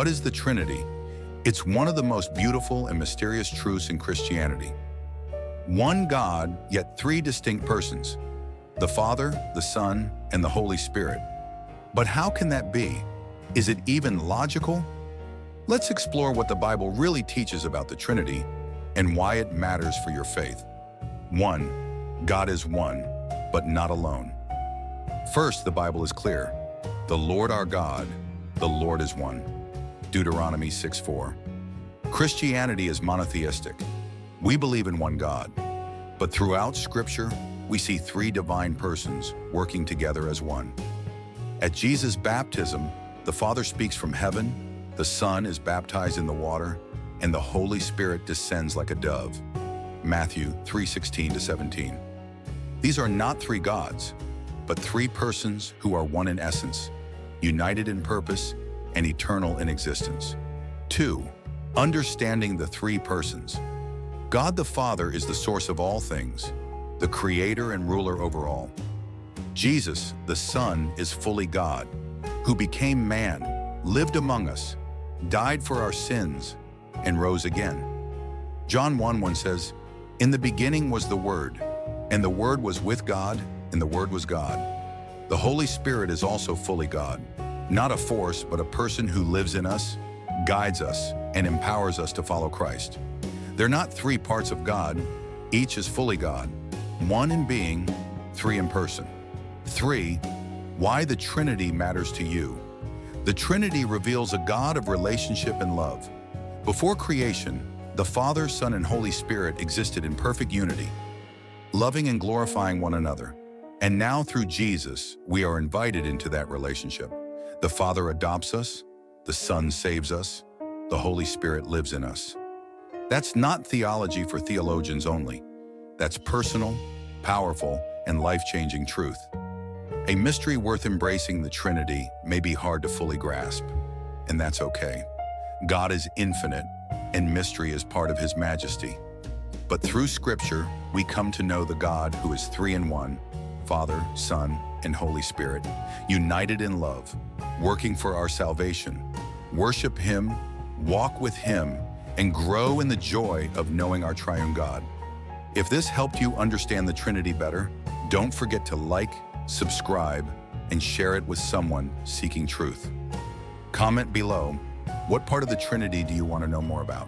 What is the Trinity? It's one of the most beautiful and mysterious truths in Christianity. One God, yet three distinct persons: the Father, the Son, and the Holy Spirit. But how can that be? Is it even logical? Let's explore what the Bible really teaches about the Trinity and why it matters for your faith. 1. God is one, but not alone. First, the Bible is clear. The Lord our God, the Lord is one. Deuteronomy 6:4. Christianity is monotheistic. We believe in one God. But throughout Scripture, we see three divine persons working together as one. At Jesus' baptism, the Father speaks from heaven, the Son is baptized in the water, and the Holy Spirit descends like a dove. Matthew 3:16-17. These are not three gods, but three persons who are one in essence, united in purpose, and eternal in existence. 2. Understanding the three persons. God the Father is the source of all things, the creator and ruler over all. Jesus, the Son, is fully God, who became man, lived among us, died for our sins, and rose again. John 1:1 says, "In the beginning was the Word, and the Word was with God, and the Word was God." The Holy Spirit is also fully God, not a force, but a person who lives in us, guides us, and empowers us to follow Christ. They're not three parts of God. Each is fully God, one in being, three in person. 3. Why the Trinity matters to you. The Trinity reveals a God of relationship and love. Before creation, the Father, Son, and Holy Spirit existed in perfect unity, loving and glorifying one another. And now through Jesus, we are invited into that relationship. The Father adopts us, the Son saves us, the Holy Spirit lives in us. That's not theology for theologians only. That's personal, powerful, and life-changing truth. A mystery worth embracing, the Trinity, may be hard to fully grasp, and that's okay. God is infinite, and mystery is part of His majesty. But through Scripture, we come to know the God who is three in one, Father, Son, and Holy Spirit, united in love, working for our salvation. Worship Him, walk with Him, and grow in the joy of knowing our triune God. If this helped you understand the Trinity better, don't forget to like, subscribe, and share it with someone seeking truth. Comment below, what part of the Trinity do you want to know more about?